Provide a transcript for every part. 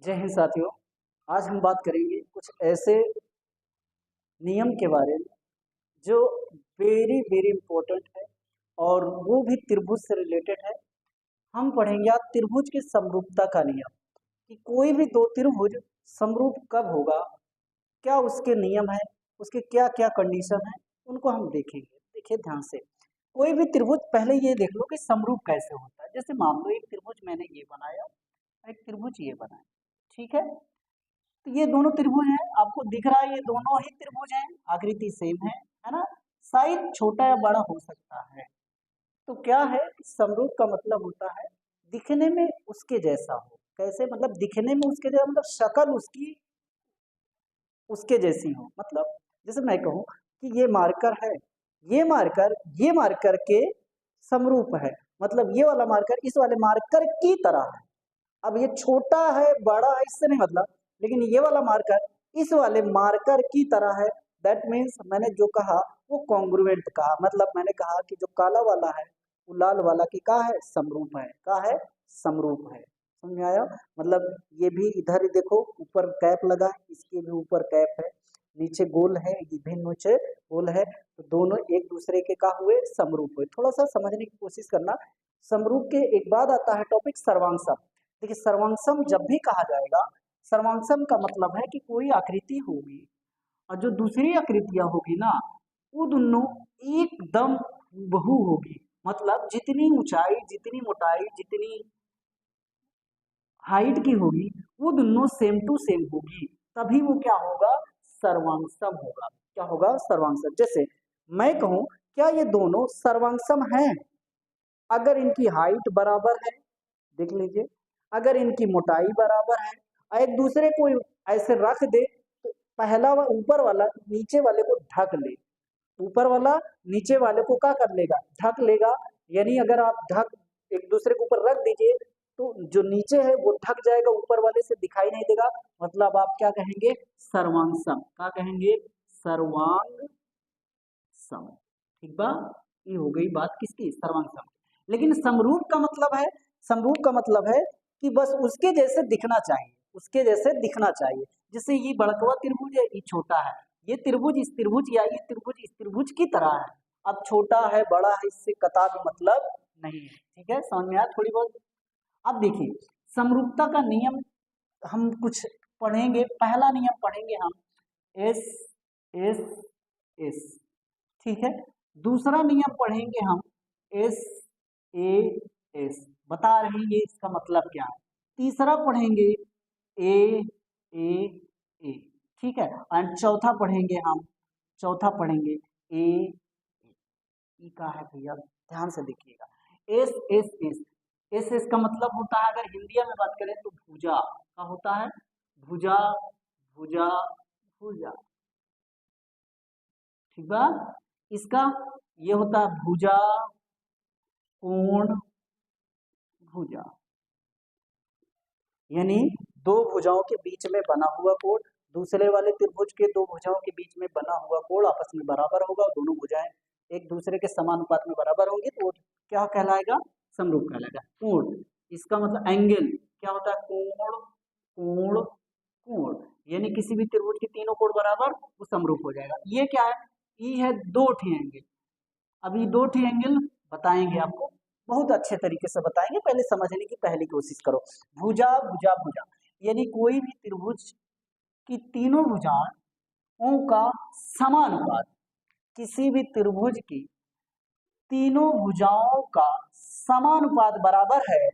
जय हिंद साथियों। आज हम बात करेंगे कुछ ऐसे नियम के बारे में जो वेरी वेरी इंपॉर्टेंट है और वो भी त्रिभुज से रिलेटेड है। हम पढ़ेंगे आज त्रिभुज की समरूपता का नियम कि कोई भी दो त्रिभुज समरूप कब होगा, क्या उसके नियम है, उसके क्या क्या कंडीशन है, उनको हम देखेंगे। देखिए ध्यान से, कोई भी त्रिभुज पहले ये देख लो कि समरूप कैसे होता है। जैसे मान लो एक त्रिभुज मैंने ये बनाया, एक त्रिभुज ये बनाया, ठीक है। तो ये दोनों त्रिभुज हैं, आपको दिख रहा है ये दोनों ही त्रिभुज हैं, आकृति सेम है ना। साइज छोटा या बड़ा हो सकता है। तो क्या है कि समरूप का मतलब होता है दिखने में उसके जैसा हो। कैसे मतलब दिखने में उसके जैसा, मतलब शक्ल उसकी उसके जैसी हो। मतलब जैसे मैं कहूँ कि ये मार्कर के समरूप है, मतलब ये वाला मार्कर इस वाले मार्कर की तरह है। अब ये छोटा है बड़ा है इससे नहीं मतलब, लेकिन ये वाला मार्कर इस वाले मार्कर की तरह है। दैट मीन्स मैंने जो कहा वो कॉन्ग्रुएंट कहा, मतलब मैंने कहा कि जो काला वाला है वो लाल वाला की का है समरूप है, का है समरूप है। समझ में आया। मतलब ये भी इधर ही देखो, ऊपर कैप लगा है, इसके भी ऊपर कैप है, नीचे गोल है, ये भी नीचे गोल है, तो दोनों एक दूसरे के का हुए समरूप हुए। थोड़ा सा समझने की कोशिश करना। समरूप के एक बाद आता है टॉपिक सर्वांगसम। देखिए सर्वांगसम जब भी कहा जाएगा, सर्वांगसम का मतलब है कि कोई आकृति होगी और जो दूसरी आकृतियां होगी ना वो दोनों एकदम बहु होगी। मतलब जितनी ऊंचाई, जितनी मोटाई, जितनी हाइट की होगी वो दोनों सेम टू सेम होगी, तभी वो क्या होगा, सर्वांगसम होगा। क्या होगा, सर्वांगसम। जैसे मैं कहूं क्या ये दोनों सर्वांगसम हैं, अगर इनकी हाइट बराबर है, देख लीजिए, अगर इनकी मोटाई बराबर है और एक दूसरे को ऐसे रख दे तो पहला ऊपर वाला नीचे वाले को ढक ले, ऊपर वाला नीचे वाले को क्या कर लेगा, ढक लेगा। यानी अगर आप ढक एक दूसरे के ऊपर रख दीजिए तो जो नीचे है वो ढक जाएगा, ऊपर वाले से दिखाई नहीं देगा। मतलब आप क्या कहेंगे, सर्वांगसम। क्या कहेंगे, सर्वांग सम। ठीक बा, ये हो गई बात किसकी, सर्वांगसम। लेकिन समरूप का मतलब है, समरूप का मतलब है कि बस उसके जैसे दिखना चाहिए, उसके जैसे दिखना चाहिए। जैसे ये बड़कवा त्रिभुज है, ये छोटा है, ये त्रिभुज इस त्रिभुज या ये त्रिभुज इस त्रिभुज की तरह है। अब छोटा है बड़ा है इससे कता भी मतलब नहीं है। ठीक है, समझ में आया थोड़ी बहुत। अब देखिए समरूपता का नियम हम कुछ पढ़ेंगे। पहला नियम पढ़ेंगे हम एस एस एस, ठीक है। दूसरा नियम पढ़ेंगे हम एस ए एस, बता रहे हैं ये इसका मतलब क्या है। तीसरा पढ़ेंगे ए ए ए, ठीक है। और चौथा पढ़ेंगे हम, चौथा पढ़ेंगे ए ई का है भैया, ध्यान से देखिएगा। S S S, S S का मतलब होता है, अगर हिंदी में बात करें तो भुजा का होता है, भुजा भुजा भुजा, ठीक बा। इसका ये होता है भुजा कोण भुजा, यानी दो भुजाओं के बीच में बना हुआ कोण, दूसरे वाले त्रिभुज के दो भुजाओं के बीच में बना हुआ कोण आपस में बराबर होगा, दोनों भुजाएं एक दूसरे के समानुपात में बराबर होंगी तो क्या कहलाएगा, समरूप कहलाएगा। कोण, इसका मतलब एंगल क्या होता है, कोण कोण कोण, यानी किसी भी त्रिभुज के तीनों कोण बराबर वो समरूप हो जाएगा। ये क्या है, ये है दो ठी एंगल। अभी दो ठी एंगल बताएंगे आपको, बहुत अच्छे तरीके से बताएंगे, पहले समझने की पहली कोशिश करो। भुजा भुजा भुजा, यानी कोई भी त्रिभुज की तीनों भुजाओं का समानुपात, किसी भी त्रिभुज की तीनों भुजाओं का समानुपात बराबर है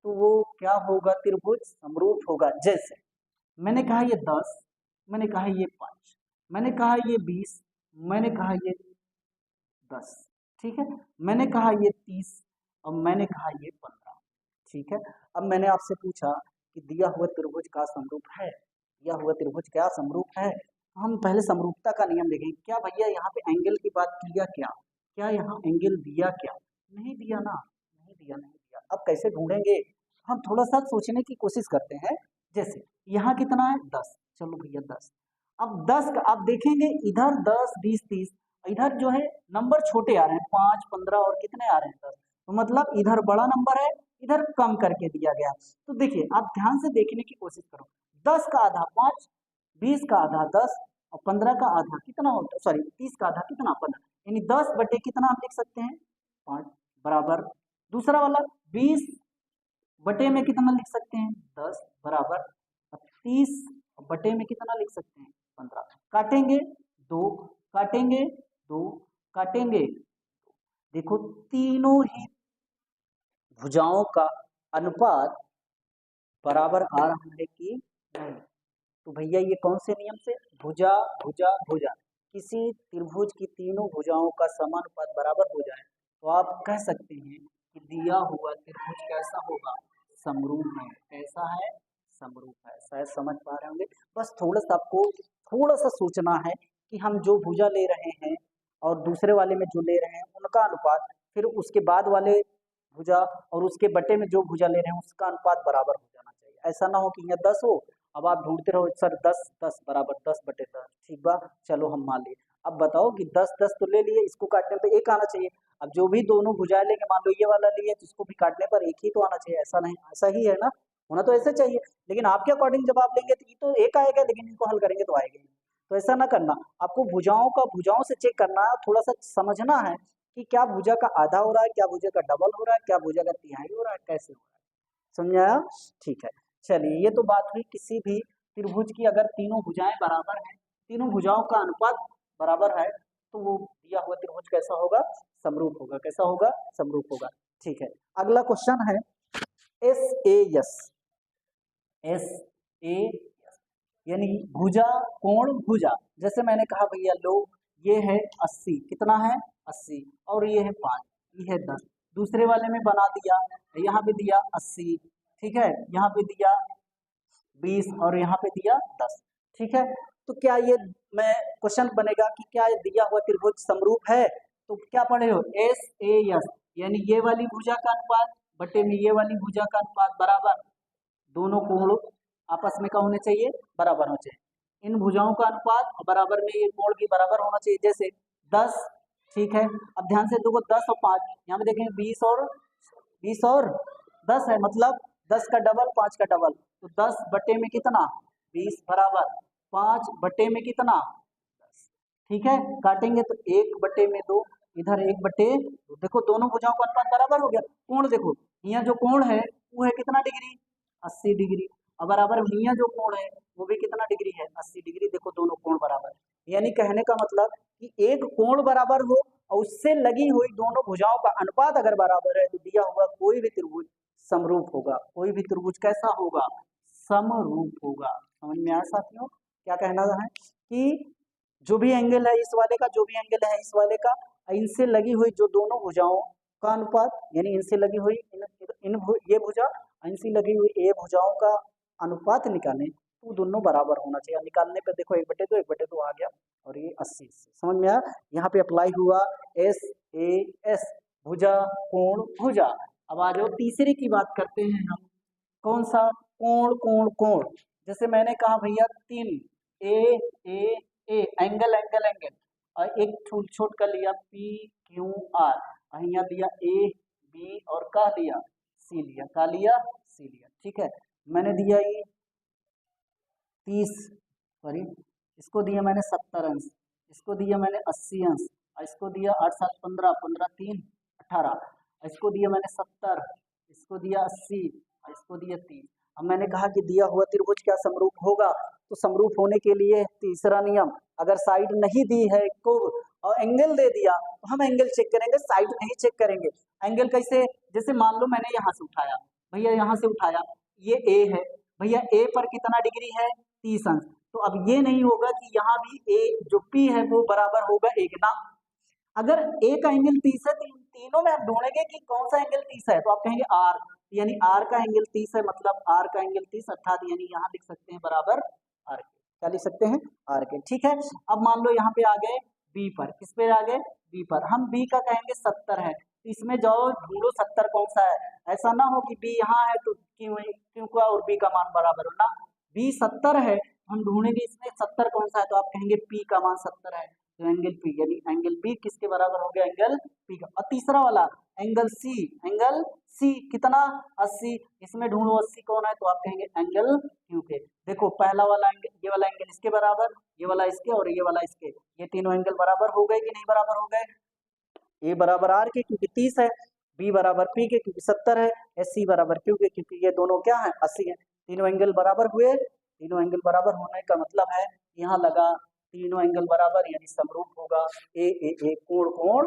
तो वो क्या होगा, त्रिभुज समरूप होगा। जैसे मैंने कहा ये 10, मैंने कहा ये 5, मैंने कहा ये 20, मैंने कहा ये 10, ठीक है। मैंने कहा ये 30 और मैंने कहा ये 15, ठीक है। अब मैंने आपसे पूछा कि दिया हुआ त्रिभुज का समरूप है, दिया हुआ त्रिभुज क्या समरूप है। हम पहले समरूपता का नियम देखेंगे। क्या भैया यहाँ पे एंगल की बात किया, क्या क्या यहाँ एंगल दिया, क्या नहीं दिया ना, नहीं दिया नहीं दिया। अब कैसे ढूंढेंगे, हम थोड़ा सा सोचने की कोशिश करते हैं। जैसे यहाँ कितना है 10, चलो भैया 10। अब 10 का आप देखेंगे इधर 10 20 30, इधर जो है नंबर छोटे आ रहे हैं, 5 15 और कितने आ रहे हैं 10, तो मतलब इधर बड़ा नंबर है, इधर कम करके दिया गया। तो देखिए आप ध्यान से देखने की कोशिश करो, 10 का आधा 5, 20 का आधा 10 और 15 का आधा कितना होता है, सॉरी 30 का आधा कितना 15, यानी 10 बटे कितना हम लिख सकते हैं 5 बराबर। दूसरा वाला 20 बटे में कितना लिख सकते हैं 10 बराबर, 30 बटे में कितना लिख सकते हैं 15। काटेंगे 2, काटेंगे 2, काटेंगे, देखो तीनों ही भुजाओं का अनुपात बराबर आ रहा है कि नहीं। तो भैया ये कौन से नियम से, भुजा भुजा भुजा, किसी त्रिभुज की तीनों भुजाओं का समानुपात बराबर हो जाए तो आप कह सकते हैं कि दिया हुआ त्रिभुज कैसा होगा, समरूप है। कैसा है, समरूप है। शायद समझ पा रहे होंगे। बस थोड़ा सा आपको थोड़ा सा सोचना है कि हम जो भुजा ले रहे हैं और दूसरे वाले में जो ले रहे हैं उनका अनुपात, फिर उसके बाद वाले भुजा और उसके बटे में जो भुजा ले रहे हैं उसका अनुपात बराबर हो जाना चाहिए। ऐसा ना हो कि यहाँ 10 हो, अब आप ढूंढते रहो सर 10 10 बराबर 10 बटे 10, ठीक बा, चलो हम मान लिए। अब बताओ कि 10 10 तो ले लिए, इसको काटने पे 1 आना चाहिए। अब जो भी दोनों भुजाएं लेंगे, मान लो ये वाला लिए तो इसको भी काटने पर 1 ही तो आना चाहिए, ऐसा नहीं, ऐसा ही है ना, होना तो ऐसे चाहिए। लेकिन आपके अकॉर्डिंग जब आप लेंगे तो ये तो 1 आएगा, लेकिन इनको हल करेंगे तो आएगा ही नहीं। तो ऐसा ना करना, आपको भुजाओं का भुजाओं से चेक करना है, थोड़ा सा समझना है कि क्या भुजा का आधा हो रहा है, क्या भुजा का डबल हो रहा है, क्या भुजा का तिहाई हो रहा है, कैसे हो रहा है, समझाया। ठीक है, चलिए ये तो बात हुई किसी भी त्रिभुज की अगर तीनों भुजाएं बराबर हैं, तीनों भुजाओं का अनुपात बराबर है, तो वो दिया हुआ त्रिभुज कैसा होगा, समरूप होगा। कैसा होगा, समरूप होगा। ठीक है, अगला क्वेश्चन है S A S, S A यानी भुजा कोण भुजा। जैसे मैंने कहा भैया लो ये है 80, कितना है 80, और ये है 5, ये है 10। दूसरे वाले में बना दिया, यहाँ पे दिया 80, ठीक है, यहाँ पे दिया 20 और यहाँ पे दिया 10, ठीक है। तो क्या ये मैं क्वेश्चन बनेगा कि क्या ये दिया हुआ त्रिभुज समरूप है, तो क्या पढ़े हो एस ए एस, यानी ये वाली भुजा का अनुपात बटे में ये वाली भुजा का अनुपात बराबर, दोनों कोण आपस में क्या होने चाहिए, बराबर होना चाहिए। इन भुजाओं का अनुपात बराबर में ये कोण भी बराबर होना चाहिए। जैसे 10, ठीक है, अब ध्यान से देखो 10 और 5, यहाँ पे देखेंगे 20 और 10 है, मतलब 10 का डबल 5 का डबल, तो 10 बटे में कितना 20 बराबर 5 बटे में कितना 10, ठीक है। काटेंगे तो 1 बटे में 2, इधर 1 बटे 2, देखो दोनों भुजाओं का अनुपात बराबर हो गया। कोण देखो, यहाँ जो कोण है वो है कितना डिग्री, 80 डिग्री, और बराबर यहाँ जो कोण है वो भी कितना डिग्री है 80 डिग्री, देखो दोनों कोण बराबर है। यानी कहने का मतलब कि एक कोण बराबर हो और उससे लगी हुई दोनों भुजाओं का अनुपात अगर बराबर है तो दिया हुआ कोई भी त्रिभुज समरूप होगा। कोई भी त्रिभुज कैसा होगा, समरूप होगा। समझ में आया साथियों, क्या कहना है कि जो भी एंगल है इस वाले का, जो भी एंगल है इस वाले का, इनसे लगी हुई जो दोनों भुजाओं का अनुपात, यानी इनसे लगी हुई ये भुजा, इनसे लगी हुई ये भुजाओं का अनुपात निकालें तो दोनों बराबर होना चाहिए। निकालने पे देखो 1/2 1/2 आ गया और ये 80, समझ में आया। यहाँ पे अप्लाई हुआ एस ए एस, भुजा कोण भुजा। अब आ जाओ तीसरे की बात करते हैं हम, कौन सा, कोण कोण कोण। जैसे मैंने कहा भैया 3 ए ए ए, एंगल एंगल एंगल, और एक छोट का लिया पी क्यू आर, यहाँ दिया ए बी और का लिया सी लिया, का लिया सी लिया, ठीक है। मैंने दिया ये 30, सॉरी इसको दिया मैंने 70 अंश, इसको दिया मैंने 80 अंश, इसको दिया 8 7 15 15 3 18, इसको दिया मैंने 70, इसको दिया 80, इसको दिया 30। अब मैंने कहा कि दिया हुआ त्रिभुज क्या समरूप होगा, तो समरूप होने के लिए तीसरा नियम, अगर साइड नहीं दी है को और एंगल दे दिया तो हम एंगल चेक करेंगे, साइड नहीं चेक करेंगे। एंगल कैसे, जैसे मान लो मैंने यहाँ से उठाया भैया, यहाँ से उठाया, ये ए है भैया, ए पर कितना डिग्री है 30 अंश, तो अब ये नहीं होगा कि यहाँ भी ए जो पी है वो बराबर होगा 1 ना। अगर ए का एंगल 30 है तो इन तीनों में आप ढूंढेंगे कि कौन सा एंगल 30 है, तो आप कहेंगे आर, यानी आर का एंगल 30 है, मतलब आर का एंगल 30 अर्थात यानी यहाँ लिख सकते हैं बराबर आर के, क्या लिख सकते हैं आर के, ठीक है। अब मान लो यहाँ पे आ गए बी पर, किस पे आ गए बी पर, हम बी का कहेंगे 70 है, तो इसमें जाओ ढूंढो 70 कौन सा है, ऐसा ना हो कि बी यहाँ है तो क्यों का और बी का मान बराबर हो ना, बी 70 है, हम ढूंढेंगे इसमें 70 कौन सा है, तो आप कहेंगे पी का मान 70 है, तो एंगल पी, यानी एंगल बी किसके बराबर हो गया, एंगल पी का। और तीसरा वाला एंगल सी कितना 80, इसमें ढूंढो 80 कौन है, तो आप कहेंगे एंगल क्यू के। देखो पहला वाला एंगल, ये वाला एंगल इसके बराबर, ये वाला इसके और ये वाला इसके, ये तीनों एंगल बराबर हो गए कि नहीं बराबर हो गए। ए बराबर आर के क्योंकि 30 है, बी बराबर पी के क्योंकि 70 है, एस सी बराबर क्यू के क्योंकि ये दोनों क्या है 80 है। तीनों एंगल बराबर हुए, तीनों एंगल बराबर होने का मतलब है यहाँ लगा तीनों एंगल बराबर यानी समरूप होगा, ए कोण कोण।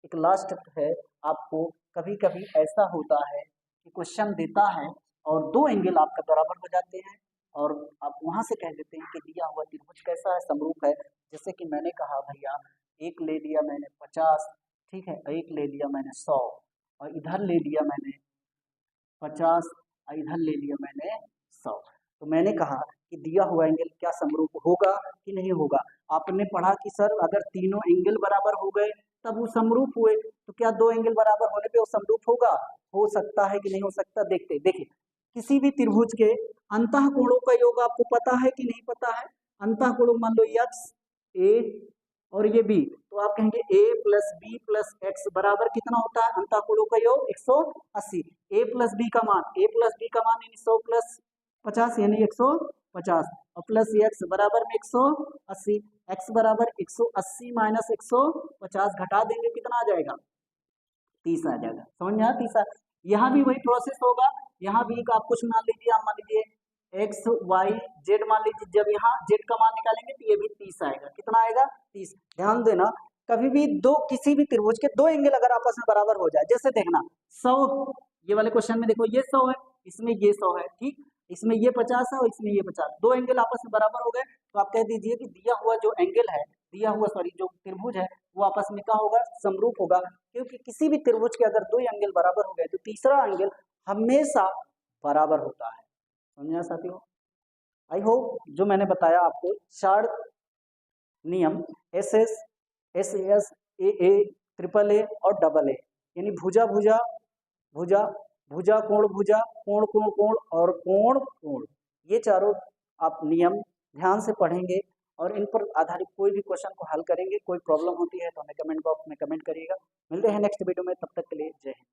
एक लास्ट है, आपको कभी कभी ऐसा होता है कि क्वेश्चन देता है और दो एंगल आपका बराबर हो जाते हैं और आप वहां से कह देते हैं कि दिया हुआ त्रिभुज कैसा है, समरूप है। जैसे कि मैंने कहा भैया एक ले लिया मैंने 50, ठीक है, एक ले लिया मैंने 100 और इधर ले लिया मैंने 50 और इधर ले लिया मैंने 100। तो मैंने कहा कि दिया हुआ एंगल क्या समरूप होगा कि नहीं होगा। आपने पढ़ा कि सर अगर तीनों एंगल बराबर हो गए तब वो समरूप हुए, तो क्या दो एंगल बराबर होने पे वो समरूप होगा, हो सकता है कि नहीं हो सकता। देखते देखिए किसी भी त्रिभुज के अंतः कोणों का योग आपको पता है कि नहीं पता है। अंतः कोण मान लो एक्स ए और ये बी, तो आप कहेंगे a plus B plus X बराबर कितना होता है, अंतः कोणों का योग 180। a प्लस बी का मान, a प्लस बी का मान यानी 100 प्लस 50 यानी 150 और प्लस एक्स बराबर में 180, x बराबर 180 माइनस 150 घटा देंगे कितना आ जाएगा, 30 आ जाएगा। समझ में आया 30। यहाँ भी वही प्रोसेस होगा, यहाँ भी आप कुछ मान लीजिए, आप मान लीजिए एक्स वाई जेड मान लीजिए, जब यहाँ जेड का मान निकालेंगे तो ये भी 30 आएगा, कितना आएगा 30। ध्यान देना कभी भी दो किसी भी त्रिभुज के दो एंगल अगर आपस में बराबर हो जाए, जैसे देखना 100, ये वाले क्वेश्चन में देखो ये 100 है, इसमें ये 100 है, ठीक, इसमें ये 50 है और इसमें ये 50, दो एंगल आपस में बराबर हो गए, तो आप कह दीजिए कि दिया हुआ जो एंगल है, दिया हुआ सॉरी जो त्रिभुज है वो आपस में क्या होगा, समरूप होगा। क्योंकि किसी भी त्रिभुज के अगर दो एंगल बराबर हो गए तो तीसरा एंगल हमेशा बराबर होता है। समझना साथियों, आई होप जो मैंने बताया आपको 4 नियम S S S S A triple A और डबल ए, यानी भुजा भुजा भुजा भुजा कोण कोण कोण और कोण कोण, ये चारों आप नियम ध्यान से पढ़ेंगे और इन पर आधारित कोई भी क्वेश्चन को हल करेंगे। कोई प्रॉब्लम होती है तो हमें कमेंट बॉक्स में कमेंट करिएगा। मिलते हैं नेक्स्ट वीडियो में, तब तक के लिए जय हिंद।